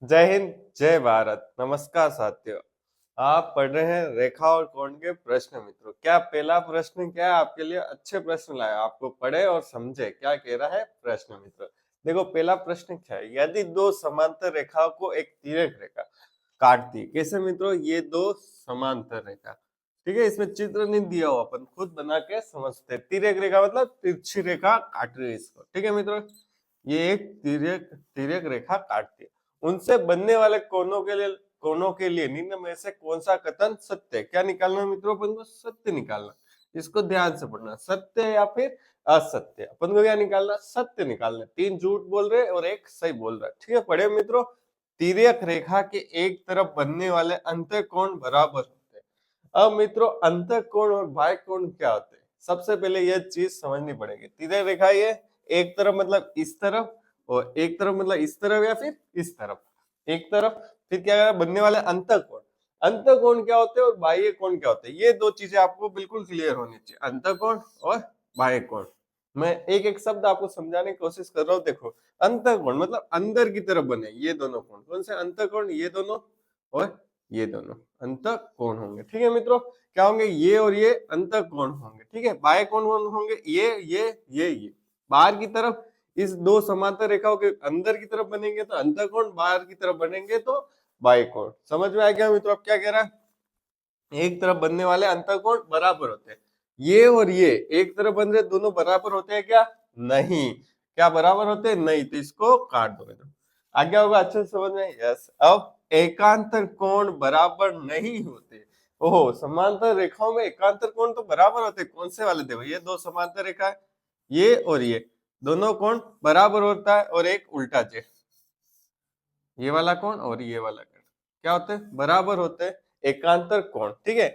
जय हिंद, जय भारत। नमस्कार साथियों, आप पढ़ रहे हैं रेखा और कोण के प्रश्न मित्रों। क्या पहला प्रश्न क्या है आपके लिए? अच्छे प्रश्न लाया, आपको पढ़े और समझे क्या कह रहा है प्रश्न मित्रों। देखो पहला प्रश्न क्या है, यदि दो समांतर रेखाओं को एक तिर्यक रेखा काटती है। कैसे मित्रों? ये दो समांतर रेखा, ठीक है, इसमें चित्र नहीं दिया हुआ, अपन खुद बना के समझते हैं। तिर्यक रेखा मतलब तिरछी रेखा काट रही है इसको, ठीक है मित्रों। ये एक तिर्यक तिर्यक रेखा काटती है, उनसे बनने वाले कोनों के लिए निम्न में से कौन सा कथन सत्य है? क्या निकालना है मित्रों? अपन को सत्य निकालना। इसको ध्यान से पढ़ना, सत्य या फिर असत्य। अपन को क्या निकालना? सत्य निकालना। तीन झूठ बोल रहे और एक सही बोल रहा है, ठीक है। पढ़े मित्रों, तिर्यक रेखा के एक तरफ बनने वाले अंतःकोण बराबर होते हैं। अब मित्रों, अंतःकोण और बाह्य कोण क्या होते हैं? सबसे पहले यह चीज समझनी पड़ेगी। तिर्यक रेखा ये एक तरफ मतलब इस तरफ, और एक तरफ मतलब इस तरफ या फिर इस तरफ, एक तरफ। फिर क्या बनने वाले अंतःकोण। अंतःकोण क्या होते हैं और बाह्य कोण क्या होते हैं? ये दो चीजें आपको बिल्कुल क्लियर होनी चाहिए, अंतःकोण और बाह्य कोण। मैं एक एक शब्द आपको समझाने की कोशिश कर रहा हूँ। देखो, अंतःकोण मतलब अंदर की तरफ बने ये दोनों कोण। कौन से अंतःकोण? ये दोनों और ये दोनों अंतःकोण होंगे, ठीक है मित्रों। क्या होंगे? ये और ये अंतःकोण होंगे, ठीक है। बाह्य कोण होंगे ये बाहर की तरफ। इस दो समांतर रेखाओं के अंदर की तरफ बनेंगे तो अंतःकोण, बाहर की तरफ बनेंगे तो बाह्य कोण। समझ में आ गया मित्रों? अब क्या कह रहा है? एक तरफ बनने वाले अंतःकोण बराबर होते हैं। ये और ये एक तरफ बन रहे, दोनों बराबर होते हैं क्या? नहीं। क्या बराबर होते हैं? नहीं। तो इसको काट दो मित्रों। आगे होगा अच्छे से समझ में? यस। अब एकांतर कोण बराबर नहीं होते। ओहो, समांतर रेखाओं में एकांतर कोण तो बराबर होते। कौन से वाले? देखो, ये दो समांतर रेखा है, ये और ये दोनों कोण बराबर होता है, और एक उल्टा जेट, ये वाला कोण और ये वाला कोण क्या होते हैं? बराबर होते हैं। एकांतर कोण, ठीक है,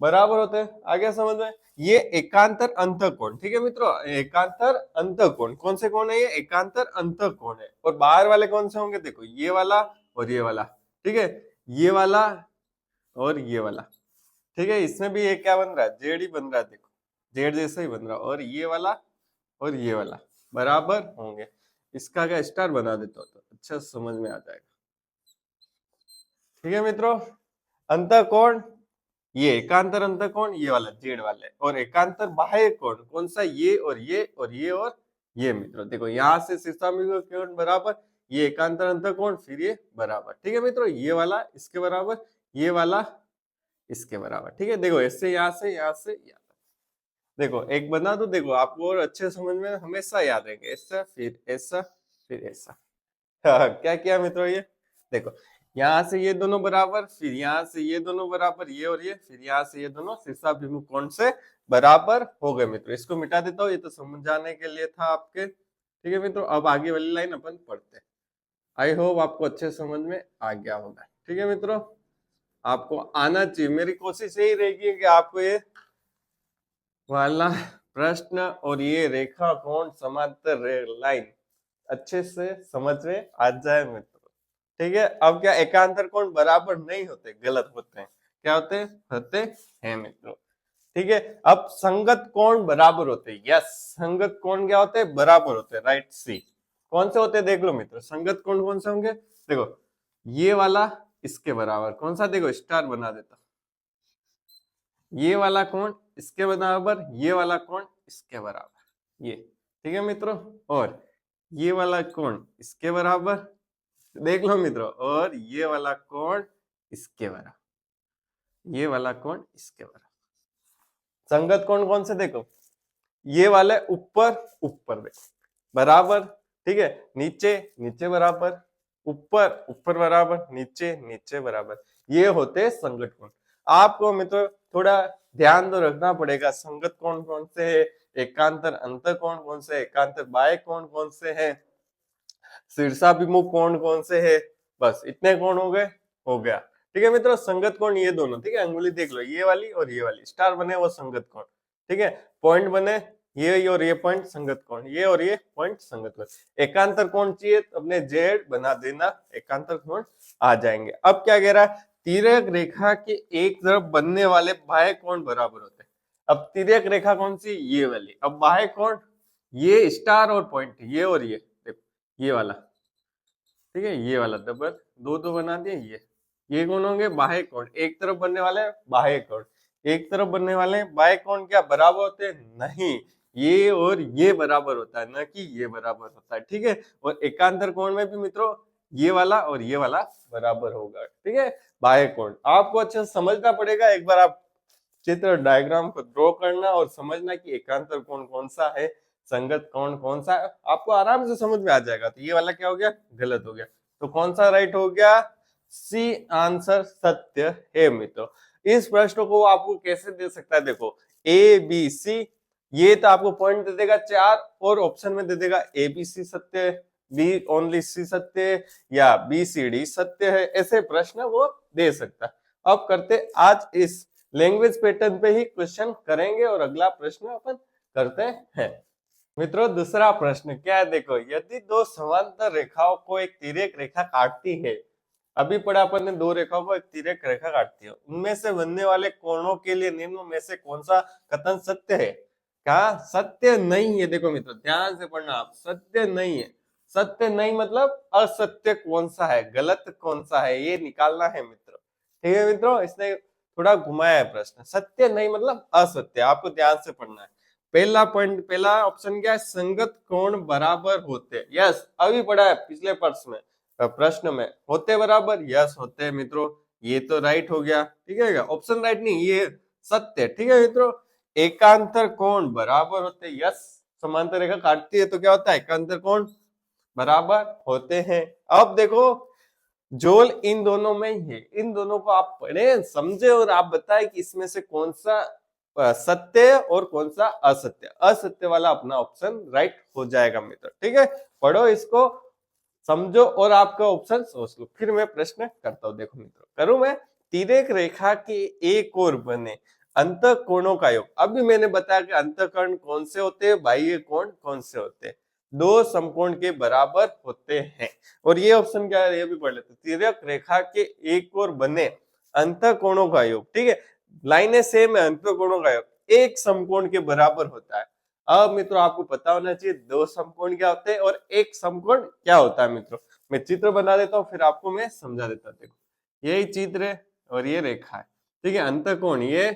बराबर होते हैं। आगे समझ में? ये एकांतर अंतःकोण, ठीक है मित्रों। एकांतर अंतःकोण कौन से कोण है? ये एकांतर अंतःकोण है। और बाहर वाले कौन से होंगे? देखो, ये वाला और ये वाला, ठीक है, ये वाला और ये वाला, ठीक है। इसमें भी एक क्या बन रहा है? जेड ही बन रहा है। देखो, जेड जैसा ही बन रहा है। और ये वाला और ये वाला बराबर होंगे। इसका क्या स्टार बना देता हो तो अच्छा समझ में आ जाएगा, ठीक है मित्रों। अंतःकोण ये एकांतर अंतःकोण, ये वाला जेड वाले। और एकांतर बाह्य कोण कौन सा? ये और ये और ये और ये मित्रों। देखो, यहाँ से शीर्षामुखी कोण बराबर, ये एकांतर अंतःकोण, फिर ये बराबर, ठीक है मित्रों। ये वाला इसके बराबर, ये वाला इसके बराबर, ठीक है। देखो, ऐसे यहाँ से यहाँ से यहाँ। देखो, एक बना दो, देखो आपको और अच्छे समझ में हमेशा याद रहेंगे। ऐसा फिर ऐसा फिर ऐसा। क्या किया मित्रों? ये देखो, यहाँ से ये दोनों बराबर, फिर यहाँ से ये दोनों बराबर, ये और ये, फिर यहाँ से ये दोनों शीर्षाभिमुख कोण से बराबर हो गए मित्रों। इसको मिटा देता हूँ, ये तो समझाने के लिए था आपके, ठीक है मित्रों। अब आगे वाली लाइन अपन पढ़ते हैं। आई होप आपको अच्छे समझ में आ गया होगा, ठीक है मित्रों। आपको आना चाहिए, मेरी कोशिश यही रहेगी कि आपको ये वाला प्रश्न और ये रेखा कोण समांतर लाइन अच्छे से समझ में आ जाए मित्रों, ठीक है। अब क्या एकांतर कोण बराबर नहीं होते, गलत होते हैं। क्या होते हैं मित्रों, ठीक है। अब संगत कोण बराबर होते हैं। यस, संगत कोण क्या होते हैं? बराबर होते हैं। राइट, सी। कौन से होते हैं देख लो मित्रों, संगत कोण कौन से होंगे? देखो, ये वाला इसके बराबर कौन सा? देखो, स्टार बना देता। ये वाला कोण इसके बराबर, ये वाला कोण इसके बराबर, ये, ठीक है मित्रों। और ये वाला कोण इसके बराबर, देख लो मित्रों। और ये वाला कोण इसके बराबर, ये वाला कोण इसके बराबर। संगत कोण कौन से? देखो, ये वाले ऊपर ऊपर, देखो बराबर, ठीक है। नीचे नीचे बराबर, ऊपर ऊपर बराबर, नीचे नीचे बराबर, ये होते संगत कोण। आपको मित्रों थोड़ा ध्यान तो रखना पड़ेगा, संगत कोण कौन से है, एकांतर अंतःकोण कौन से, एकांतर बाह्य कोण कौन से है, शीर्षाभिमुख कोण कौन से है। बस इतने कोण हो गए, हो गया, ठीक है मित्रों। संगत कोण ये दोनों, ठीक है, अंगुली देख लो, ये वाली और ये वाली, स्टार बने वो संगत कोण, ठीक है। पॉइंट बने ये और ये पॉइंट संगत कोण, ये और ये पॉइंट संगत कोण। एकांतर कोण चाहिए तो अपने जेड बना देना, एकांतर कोण आ जाएंगे। अब क्या कह रहा है? तिर्यक रेखा के एक तरफ बनने वाले बाह्य कोण बराबर होते हैं। अब तिर्यक रेखा कौन सी? ये वाली। अब बाह्य कोण ये स्टार और पॉइंट, ये और ये, देखो ये वाला, ठीक है, ये वाला डबल दो दो बना दिए। ये कौन होंगे? बाह्य कोण। एक तरफ बनने वाले बाह्य कोण, एक तरफ बनने वाले बाह्य कोण क्या बराबर होते हैं? नहीं, ये और ये बराबर होता है, न कि ये बराबर होता है। ठीक है, और एकांतर कोण में भी मित्रों ये वाला और ये वाला बराबर होगा। ठीक है, बाह्य कोण आपको अच्छे से समझना पड़ेगा। एक बार आप चित्र डायग्राम को ड्रॉ करना और समझना कि एकांतर कोण कौन सा है, संगत कोण कौन सा है, आपको आराम से समझ में आ जाएगा। तो ये वाला क्या हो गया? गलत हो गया। तो कौन सा राइट हो गया? सी आंसर सत्य है मित्रों। इस प्रश्न को आपको कैसे दे सकता है? देखो ए बी सी, ये तो आपको पॉइंट दे देगा 4 और ऑप्शन में दे देगा ए बी सी सत्य है, बी ओनली सी सत्य है, या बी सी डी सत्य है। ऐसे प्रश्न वो दे सकता है। अब करते आज इस लैंग्वेज पैटर्न पे ही क्वेश्चन करेंगे और अगला प्रश्न अपन करते हैं। मित्रों दूसरा प्रश्न क्या है? देखो, यदि दो समांतर रेखाओं को एक तिर्यक रेखा काटती है, अभी पढ़ा अपन ने, दो रेखाओं को एक तिर्यक रेखा काटती है, उनमें से बनने वाले कोणों के लिए निम्न में से कौन सा कथन सत्य है? क्या सत्य नहीं है? देखो मित्रों ध्यान से पढ़ना आप, सत्य नहीं है। सत्य नहीं मतलब असत्य कौन सा है, गलत कौन सा है, ये निकालना है मित्रों। ठीक है मित्रों, इसने थोड़ा घुमाया है प्रश्न। सत्य नहीं मतलब असत्य, आपको ध्यान से पढ़ना है। पहला पॉइंट, पहला ऑप्शन क्या है? संगत कोण बराबर होते। यस, अभी पढ़ा है पिछले प्रश्न में, होते बराबर। यस होते हैं मित्रों, ये तो राइट हो गया। ठीक है, ऑप्शन राइट नहीं, ये सत्य। ठीक है मित्रों, एकांतर कोण बराबर होते। यस, समांतर रेखा काटती है तो क्या होता है? एकांतर कोण बराबर होते हैं। अब देखो जोल इन दोनों में ही है, इन दोनों को आप पढ़े समझे और आप बताएं कि इसमें से कौन सा सत्य और कौन सा असत्य। असत्य वाला अपना ऑप्शन राइट हो जाएगा मित्र। ठीक है, पढ़ो इसको, समझो और आपका ऑप्शन सोच लो, फिर मैं प्रश्न करता हूं। देखो मित्रों, करूं मैं? तिर्यक रेखा के एक और बने अंतःकोणों का योग। अभी मैंने बताया कि अंतःकोण कौन से होते हैं, बाह्य कोण कौन से होते हैं, दो समकोण के बराबर होते हैं। और ये ऑप्शन क्या है, ये भी पढ़ लेते। तिर्यक रेखा के एक और बने अंतःकोणों का योग। ठीक है, लाइनें सेम है, अंतःकोणों का योग एक समकोण के बराबर होता है। अब मित्रों आपको पता होना चाहिए दो समकोण क्या होते हैं और एक समकोण क्या होता है। मित्रों मैं चित्र बना देता हूँ, फिर आपको मैं समझा देता हूँ। देखो यही चित्र है और ये रेखा है। ठीक है, अंतःकोण ये,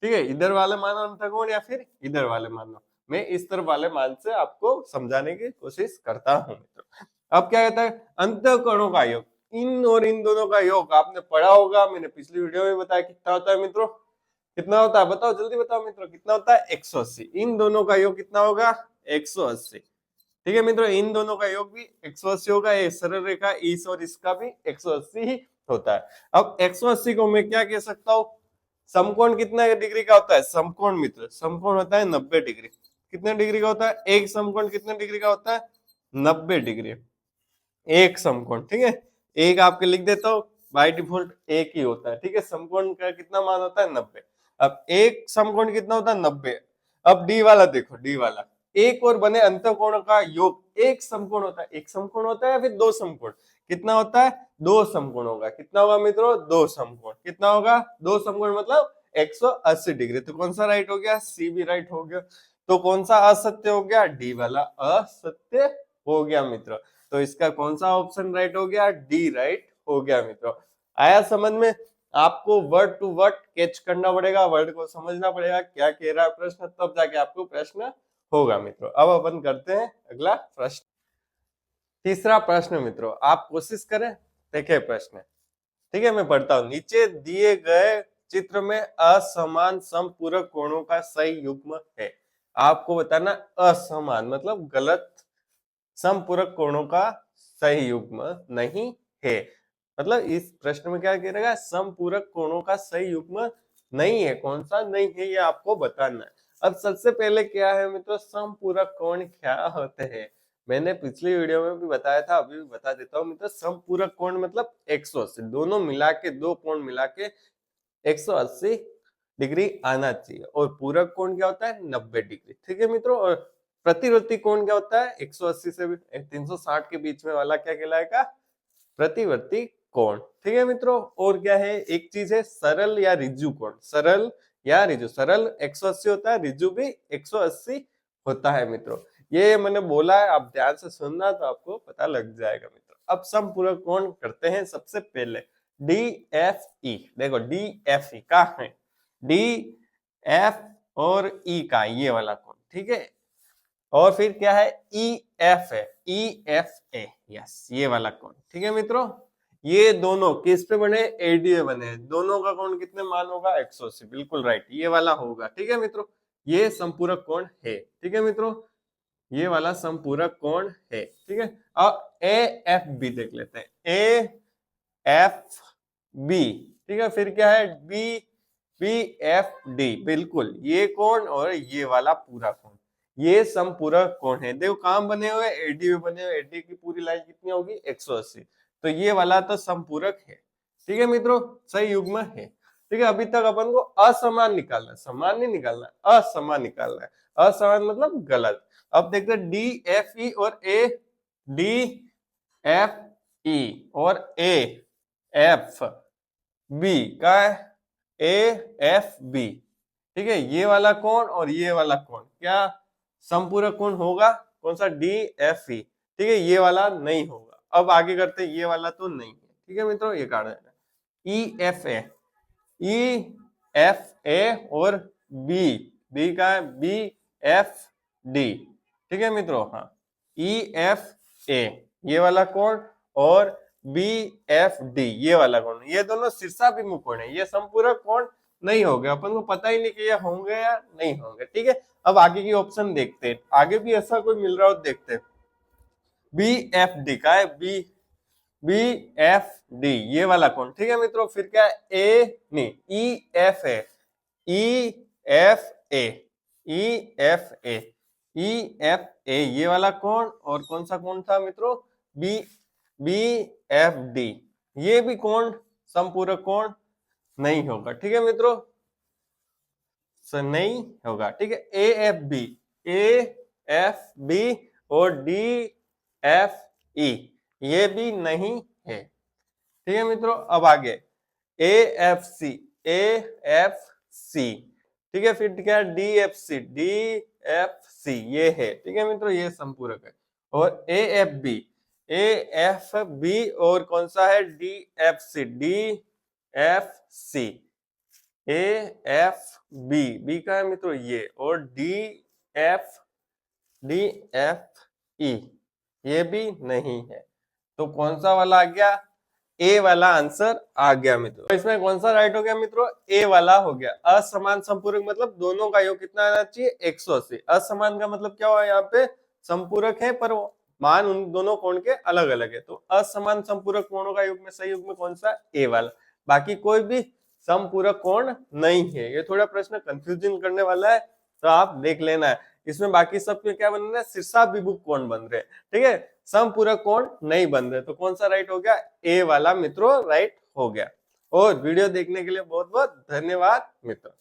ठीक है, इधर वाले मानो अंतःकोण या फिर इधर वाले मानो। मैं इस तरफ वाले मान से आपको समझाने की कोशिश करता हूँ मित्रों। अब क्या कहता है? अंतःकोणों का योग, इन और इन दोनों का योग आपने पढ़ा होगा, मैंने पिछली वीडियो में बताया कितना होता है मित्रों। कितना होता है बताओ, जल्दी बताओ मित्रों, कितना होता है? 180। इन दोनों का योग कितना होगा? 180। ठीक है मित्रों, इन दोनों का योग भी 180 होगा। ये सरल रेखा इस और इसका भी 180 ही होता है। अब 180 को मैं क्या कह सकता हूँ? समकोण कितना डिग्री का होता है? समकोण मित्र, समकोण होता है 90 डिग्री। कितने डिग्री का होता है? एक समकोण कितने डिग्री का होता है? 90 डिग्री एक समकोण। ठीक है, एक आपके लिख देता हूँ, बाय डिफॉल्ट एक ही होता है। ठीक है, समकोण का कितना मान होता है? 90। अब एक समकोण कितना होता है? 90। अब डी वाला देखो, डी वाला एक और बने अंतःकोण का योग एक समकोण होता है। एक समकोण होता है या फिर दो समकोण? कितना होता है? दो समकोण होगा। कितना होगा मित्रों? दो समकोण। कितना होगा? दो समकोण मतलब 180 डिग्री। तो कौन सा राइट हो गया? सी भी राइट हो गया। तो कौन सा असत्य हो गया? डी वाला असत्य हो गया मित्रों। तो इसका कौन सा ऑप्शन राइट हो गया? डी राइट हो गया मित्रों। आया समझ में? आपको वर्ड टू वर्ड कैच करना पड़ेगा, वर्ड को समझना पड़ेगा क्या कह रहा है प्रश्न, तब जाके आपको प्रश्न होगा मित्रों। अब अपन करते हैं अगला प्रश्न। तीसरा प्रश्न मित्रों, आप कोशिश करें, देखें प्रश्न। ठीक है, मैं पढ़ता हूं। नीचे दिए गए चित्र में असमान समपूरक कोणों का सही युग्म है। आपको बताना असमान मतलब गलत, समपूरक कोणों का सही युग्म नहीं है। मतलब इस प्रश्न में क्या कह रहेगा? समपूरक कोणों का सही युग्म नहीं है। कौन सा नहीं है ये आपको बताना है। अब सबसे पहले क्या है मित्रों, समपूरक कोण क्या होते हैं? मैंने पिछली वीडियो में भी बताया था, अभी भी बता देता हूँ मित्रों। समपूरक कोण मतलब 180, दोनों मिला के, दो कोण मिला के 180 डिग्री आना चाहिए। और पूरक कोण क्या होता है? 90 डिग्री। ठीक है मित्रों, और प्रतिवर्ती कोण क्या होता है? 180 से 360 के बीच में वाला क्या कहलाएगा? प्रतिवर्ती कोण। ठीक है मित्रों, और क्या है? एक चीज है सरल या रिजु कोण। सरल या रिजु, सरल 180 होता है, रिजु भी 180 होता है मित्रों। ये मैंने बोला है, आप ध्यान से सुनना तो आपको पता लग जाएगा मित्रों। अब समपूरक कोण करते हैं सबसे पहले। डी एफ ई, देखो डी एफ ई का है, डी एफ और ई का ये वाला कोण, ठीक है। और फिर क्या है, ई एफ है, ई एफ ए, यस ये वाला कोण, ठीक है मित्रों। ये दोनों किस पे बने, एडी पे बने, दोनों का कोण कितने मान होगा 180, बिल्कुल राइट, ये वाला होगा, ठीक है मित्रों। ये संपूरक कोण है, ठीक है मित्रों, ये वाला संपूरक कोण है, ठीक है। अब ए एफ बी देख लेते हैं, ए एफ बी, ठीक है। फिर क्या है, बी बी एफ डी, बिल्कुल ये कोण और ये वाला पूरा कोण, ये संपूरक कोण है। देखो काम बने हुए एडी में बने हुए, एडी की पूरी लाइन कितनी होगी 180, तो ये वाला तो संपूरक है, ठीक है मित्रों, सही युग्म है, ठीक है। अभी तक अपन को असमान निकालना है, समान नहीं निकालना है, असमान निकालना है। असमान मतलब गलत। अब देखते हैं डी एफ ई और ए, डी एफ ई और ए एफ बी का ए एफ बी, ठीक है। ये वाला कोण और ये वाला कोण क्या संपूरक कोण होगा, कौन सा, डी एफ ई, ठीक है। ये वाला नहीं होगा। अब आगे करते हैं, ये वाला तो नहीं है, ठीक है मित्रों, ये काट देना। E F A, E F A और बी, बी का है बी एफ डी, ठीक है मित्रों, हाँ ई एफ ए ये वाला कोण और बी एफ डी ये वाला कोण, ये दोनों शीर्षाभिमुख कोण है, ये संपूरक कोण नहीं हो गया, अपन को पता ही नहीं कि ये होंगे या नहीं होंगे, ठीक है। अब आगे की ऑप्शन देखते हैं, आगे भी ऐसा कोई मिल रहा हो देखते हैं। बी एफ डी का है बी बी एफ डी ये वाला कोण, ठीक है मित्रों। फिर क्या है, ए नहीं E F A, E F A, E F A, E F A ये वाला कोण, और कौन सा कोण था मित्रों, बी बी एफ डी, ये भी कोण संपूरक कोण नहीं होगा, ठीक है मित्रों, नहीं होगा, ठीक है। A F B, A F B और डी एफ ई ये भी नहीं है, ठीक है मित्रों। अब आगे A F C, A F C, ठीक है। फिर क्या, D F C, D F C ये है, ठीक है मित्रों, ये संपूरक है। और A F B, A F B और कौन सा है, D F C, D F C, A F B, B का है मित्रों ये, और डी एफ ई ये भी नहीं है, तो कौन सा वाला आ गया, ए वाला आंसर आ गया मित्रों। तो इसमें कौन सा राइट हो गया मित्रों, ए वाला हो गया। असमान संपूरक मतलब दोनों का योग कितना आना चाहिए 180। असमान का मतलब क्या हुआ, यहाँ पे संपूरक है पर मान उन दोनों कोण के अलग अलग है, तो असमान संपूरक कोणों का योग में सही योग में कौन सा, ए वाला। बाकी कोई भी संपूरक कोण नहीं है। ये थोड़ा प्रश्न कंफ्यूजन करने वाला है, तो आप देख लेना है। इसमें बाकी सब के क्या बन रहे हैं, शीर्षाभिमुख कोण बन रहे हैं, ठीक है, समपूरक कोण नहीं बन रहे। तो कौन सा राइट हो गया, ए वाला मित्रों राइट हो गया। और वीडियो देखने के लिए बहुत बहुत धन्यवाद मित्रों।